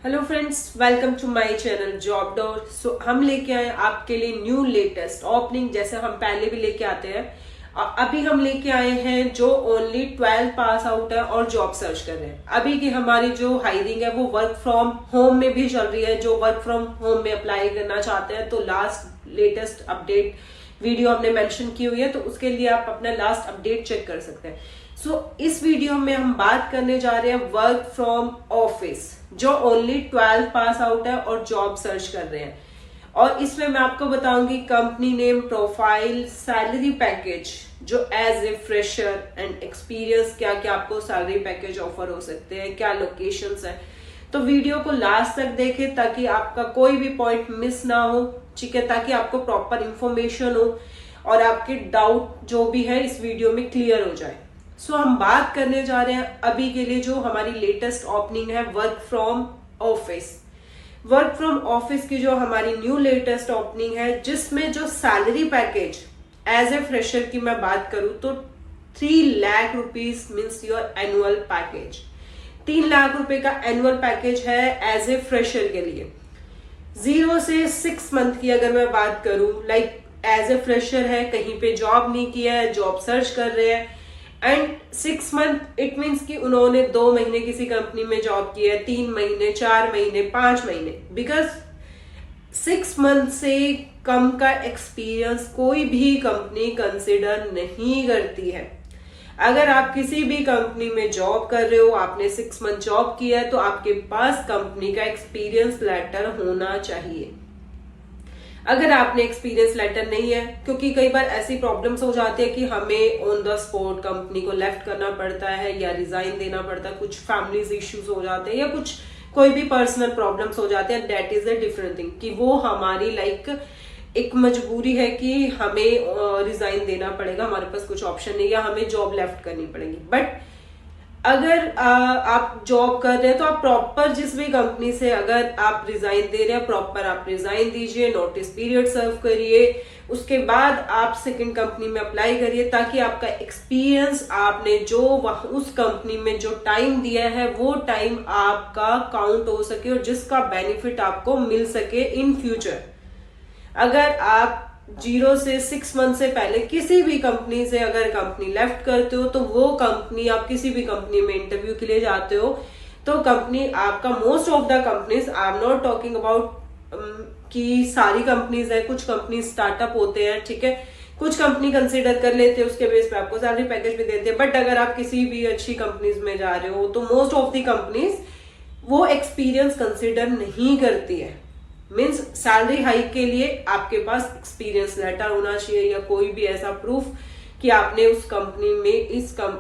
Hello friends, welcome to my channel job door. So हम लेके आए आपके लिए न्यू लेटेस्ट ओपनिंग, जैसे हम पहले भी लेके आते हैं। अभी हम लेके आए हैं जो ओनली 12 पास आउट है और जॉब सर्च कर रहे हैं। अभी की हमारी जो हायरिंग है वो वर्क फ्रॉम होम में भी चल रही है। जो वर्क फ्रॉम होम में अप्लाई करना चाहते हैं तो लास्ट लेटेस्ट अपडेट वीडियो हमने मेंशन की हुई है, तो उसके लिए आप अपना लास्ट अपडेट चेक कर सकते हैं। इस वीडियो में हम बात करने जा रहे हैं वर्क फ्रॉम ऑफिस, जो ओनली 12 पास आउट है और जॉब सर्च कर रहे हैं। और इसमें मैं आपको बताऊंगी company name, profile, salary package, जो as a fresher and experience क्या क्या आपको सैलरी पैकेज ऑफर हो सकते हैं, क्या लोकेशंस है। तो वीडियो को लास्ट तक देखें ताकि आपका कोई भी पॉइंट मिस ना हो, ठीक है, ताकि आपको प्रॉपर इंफॉर्मेशन हो और आपके डाउट जो भी है इस वीडियो में क्लियर हो जाए। हम बात करने जा रहे हैं अभी के लिए जो हमारी लेटेस्ट ओपनिंग है work from office. Work from office की जो हमारी न्यू लेटेस्ट ओपनिंग है, जिसमें जो salary package as a fresher की मैं बात करूं तो 3 lakh rupees means your annual package. 3 lakh रुपए का एनुअल पैकेज है एज ए फ्रेशर के लिए। 0 से 6 मंथ की अगर मैं बात करूं, लाइक एज ए फ्रेशर है, कहीं पे जॉब नहीं किया है, जॉब सर्च कर रहे हैं, एंड 6 मंथ इट मीन्स कि उन्होंने 2 महीने किसी कंपनी में जॉब की है, 3 महीने, 4 महीने, 5 महीने, बिकॉज 6 मंथ से कम का एक्सपीरियंस कोई भी कंपनी कंसिडर नहीं करती है। अगर आप किसी भी कंपनी में जॉब कर रहे हो, आपने 6 मंथ जॉब किया है, तो आपके पास कंपनी का एक्सपीरियंस लेटर होना चाहिए। अगर आपने एक्सपीरियंस लेटर नहीं है, क्योंकि कई बार ऐसी प्रॉब्लम्स हो जाती है कि हमें ऑन द स्पॉट कंपनी को लेफ्ट करना पड़ता है या रिजाइन देना पड़ता है, कुछ फैमिलीज इश्यूज हो जाते हैं या कुछ कोई भी पर्सनल प्रॉब्लम्स हो जाते हैं, that is a different thing, कि वो हमारी एक मजबूरी है कि हमें रिजाइन देना पड़ेगा, हमारे पास कुछ ऑप्शन नहीं, या हमें जॉब लेफ्ट करनी पड़ेगी। बट अगर आप जॉब कर रहे हैं तो आप प्रॉपर जिस भी कंपनी से अगर आप रिजाइन दे रहे हैं, प्रॉपर आप रिजाइन दीजिए, नोटिस पीरियड सर्व करिए, उसके बाद आप सेकंड कंपनी में अप्लाई करिए, ताकि आपका एक्सपीरियंस, आपने जो उस कंपनी में जो टाइम दिया है वो टाइम आपका काउंट हो सके और जिसका बेनिफिट आपको मिल सके इन फ्यूचर। अगर आप 0 से 6 मंथ से पहले किसी भी कंपनी से अगर कंपनी लेफ्ट करते हो, तो वो कंपनी, आप किसी भी कंपनी में इंटरव्यू के लिए जाते हो तो कंपनी आपका, most of the companies, I am not talking about कि सारी कंपनीज है, कुछ कंपनी स्टार्टअप होते हैं, ठीक है, कुछ कंपनी कंसिडर कर लेते हैं, उसके बेस पे आपको सैलरी पैकेज भी देते हैं। बट अगर आप किसी भी अच्छी कंपनीज में जा रहे हो तो मोस्ट ऑफ द कंपनीज वो एक्सपीरियंस कंसिडर नहीं करती है। मीन्स सैलरी हाइक के लिए आपके पास एक्सपीरियंस लेटर होना चाहिए या कोई भी ऐसा प्रूफ कि आपने उस कंपनी में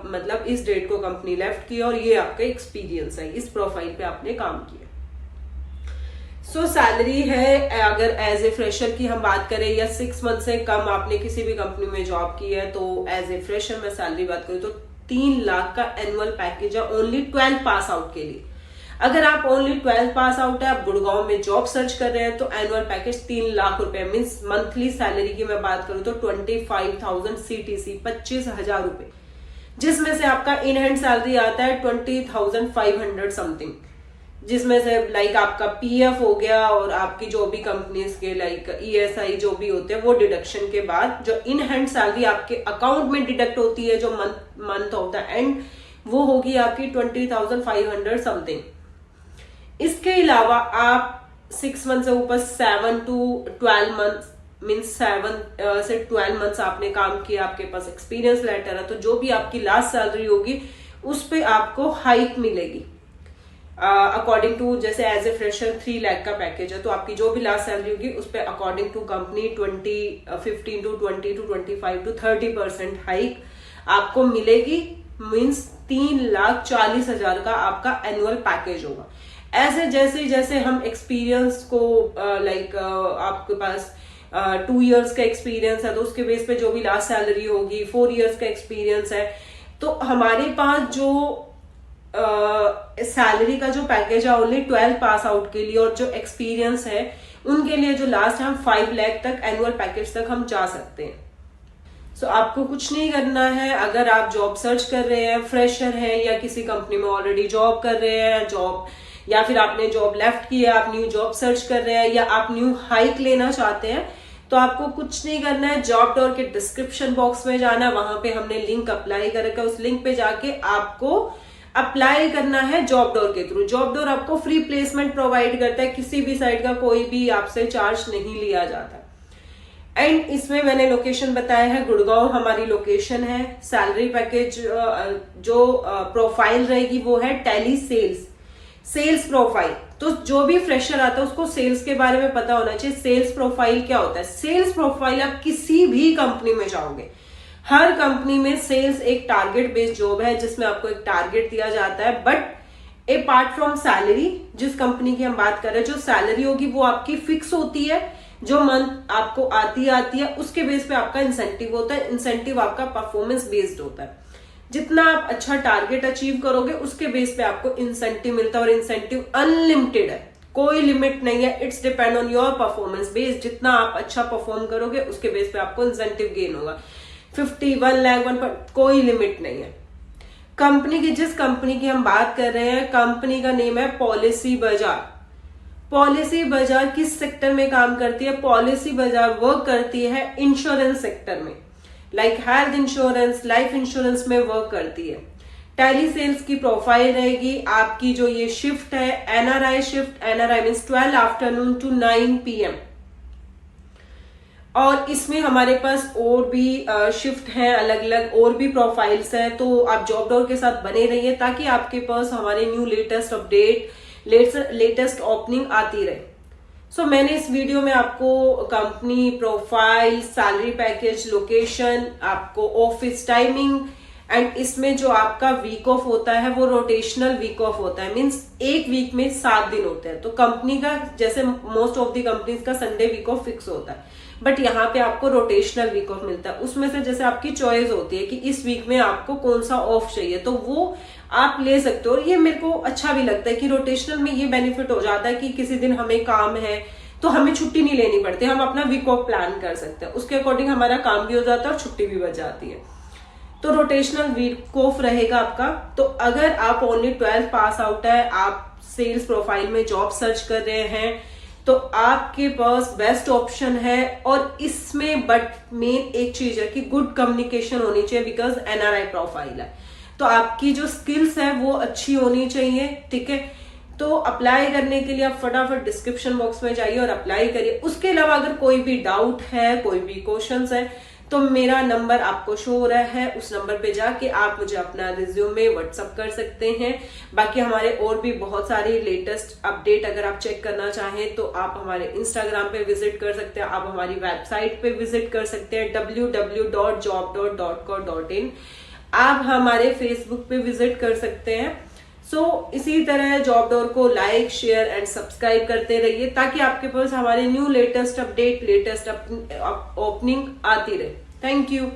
मतलब इस डेट को कंपनी लेफ्ट किया और ये आपका एक्सपीरियंस है, इस प्रोफाइल पे आपने काम किया। सैलरी है, अगर एज ए फ्रेशर की हम बात करें या 6 मंथ से कम आपने किसी भी कंपनी में जॉब की है, तो एज ए फ्रेशर में सैलरी बात करूं तो 3 लाख का एनुअल पैकेज है ओनली 12 पास आउट के लिए। अगर आप ओनली 12 पास आउट है, आप गुड़गांव में जॉब सर्च कर रहे हैं, तो एनुअल पैकेज 3 लाख रुपए मीन्स मंथली सैलरी की मैं बात करूं तो 25,000 CTC, 25,000 रुपए, जिसमें से आपका इन हैंड सैलरी आता है 20,500 समथिंग, जिसमें से लाइक आपका PF हो गया और आपकी जो भी कंपनीज के लाइक ESI जो भी होते हैं वो डिडक्शन के बाद जो इन हैंड सैलरी आपके अकाउंट में डिडक्ट होती है जो मंथ ऑफ द एंड, वो होगी आपकी 20,500 समथिंग। इसके अलावा आप 6 मंथ से ऊपर 7 to 12 मंथ मीन्स 7 से 12 मंथ्स आपने काम किया, आपके पास एक्सपीरियंस लेटर है, तो जो भी आपकी लास्ट सैलरी होगी उस पे आपको हाइक मिलेगी अकॉर्डिंग टू, जैसे एज ए फ्रेशर 3 लाख का पैकेज है, तो आपकी जो भी लास्ट सैलरी होगी उस पे according to company 15 to 20 to 25 to 30% hike आपको मिलेगी। मीन्स 3,40,000 का आपका एनुअल पैकेज होगा। ऐसे जैसे जैसे हम एक्सपीरियंस को आपके पास 2 इयर्स का एक्सपीरियंस है तो उसके बेस पे जो भी लास्ट सैलरी होगी, 4 इयर्स का एक्सपीरियंस है, तो हमारे पास जो सैलरी का जो पैकेज है ओनली 12 पास आउट के लिए, और जो एक्सपीरियंस है उनके लिए जो लास्ट हम 5 लाख तक एनुअल पैकेज तक हम जा सकते हैं। आपको कुछ नहीं करना है। अगर आप जॉब सर्च कर रहे हैं, फ्रेशर हैं या किसी कंपनी में ऑलरेडी जॉब कर रहे हैं, जॉब या फिर आपने जॉब लेफ्ट की है, आप न्यू जॉब सर्च कर रहे हैं या आप न्यू हाइक लेना चाहते हैं, तो आपको कुछ नहीं करना है, जॉबडोर के डिस्क्रिप्शन बॉक्स में जाना, वहां पे हमने लिंक अप्लाई कर रखा है, उस लिंक पे जाके आपको अप्लाई करना है जॉबडोर के थ्रू। जॉबडोर आपको फ्री प्लेसमेंट प्रोवाइड करता है, किसी भी साइट का कोई भी आपसे चार्ज नहीं लिया जाता। एंड इसमें मैंने लोकेशन बताया है, गुड़गांव हमारी लोकेशन है। सैलरी पैकेज जो प्रोफाइल रहेगी वो है टैली सेल्स प्रोफाइल। तो जो भी फ्रेशर आता है उसको सेल्स के बारे में पता होना चाहिए। सेल्स प्रोफाइल क्या होता है? सेल्स प्रोफाइल आप किसी भी कंपनी में जाओगे, हर कंपनी में सेल्स एक टारगेट बेस्ड जॉब है जिसमें आपको एक टारगेट दिया जाता है। बट अपार्ट फ्रॉम सैलरी, जिस कंपनी की हम बात कर रहे हैं, जो सैलरी होगी वो आपकी फिक्स होती है, जो मंथ आपको आती है उसके बेस पे आपका इंसेंटिव होता है। इंसेंटिव आपका परफॉर्मेंस बेस्ड होता है, जितना आप अच्छा टारगेट अचीव करोगे उसके बेस पे आपको इंसेंटिव मिलता है। और इंसेंटिव अनलिमिटेड है, कोई लिमिट नहीं है। It's depend on your performance base. जितना आप अच्छा परफॉर्म करोगे उसके बेस पे आपको इंसेंटिव गेन होगा। 50, 1 लाख, 1, कोई लिमिट नहीं है। कंपनी की, जिस कंपनी की हम बात कर रहे हैं, कंपनी का नेम है पॉलिसी बाजार। पॉलिसी बाजार किस सेक्टर में काम करती है? पॉलिसी बाजार वर्क करती है इंश्योरेंस सेक्टर में, like health insurance, life insurance में वर्क करती है। टेली सेल्स की प्रोफाइल रहेगी आपकी। जो ये शिफ्ट है NRI shift, NRI means 12 afternoon to 9 PM। और इसमें हमारे पास और भी शिफ्ट हैं, अलग अलग और भी प्रोफाइल्स हैं। तो आप जॉबडोर के साथ बने रहिए ताकि आपके पास हमारे new latest update, latest opening आती रहे। सो मैंने इस वीडियो में आपको company, profile, salary package, location, आपको ऑफिस टाइमिंग एंड इसमें जो आपका वीक ऑफ होता है वो रोटेशनल वीक ऑफ होता है। मींस एक वीक में 7 दिन होते हैं। तो कंपनी का, जैसे मोस्ट ऑफ द कंपनीज का संडे वीक ऑफ फिक्स होता है, बट यहाँ पे आपको रोटेशनल वीक ऑफ मिलता है। उसमें से जैसे आपकी चॉइस होती है कि इस वीक में आपको कौन सा ऑफ चाहिए, तो वो आप ले सकते हो। और ये मेरे को अच्छा भी लगता है कि रोटेशनल में ये बेनिफिट हो जाता है कि किसी दिन हमें काम है तो हमें छुट्टी नहीं लेनी पड़ती, हम अपना वीक ऑफ प्लान कर सकते हैं, उसके अकॉर्डिंग हमारा काम भी हो जाता है और छुट्टी भी बच जाती है। तो रोटेशनल वीक ऑफ रहेगा आपका। तो अगर आप ओनली 12th पास आउट है, आप सेल्स प्रोफाइल में जॉब सर्च कर रहे हैं, तो आपके पास बेस्ट ऑप्शन है। और इसमें बट मेन एक चीज है कि गुड कम्युनिकेशन होनी चाहिए, बिकॉज एनआरआई प्रोफाइल है। तो आपकी जो स्किल्स है वो अच्छी होनी चाहिए, ठीक है। तो अप्लाई करने के लिए आप फटाफट डिस्क्रिप्शन बॉक्स में जाइए और अप्लाई करिए। उसके अलावा अगर कोई भी डाउट है, कोई भी क्वेश्चंस है, तो मेरा नंबर आपको शो हो रहा है, उस नंबर पे जाके आप मुझे अपना रिज्यूमे व्हाट्सअप कर सकते हैं। बाकी हमारे और भी बहुत सारे लेटेस्ट अपडेट अगर आप चेक करना चाहें तो आप हमारे इंस्टाग्राम पे विजिट कर सकते हैं, आप हमारी वेबसाइट पे विजिट कर सकते हैं www.jobdot.co.in। आप हमारे फेसबुक पे विजिट कर सकते हैं। इसी तरह जॉबडोर को लाइक, शेयर एंड सब्सक्राइब करते रहिए ताकि आपके पास हमारे new latest update, latest opening आती रहे। Thank you.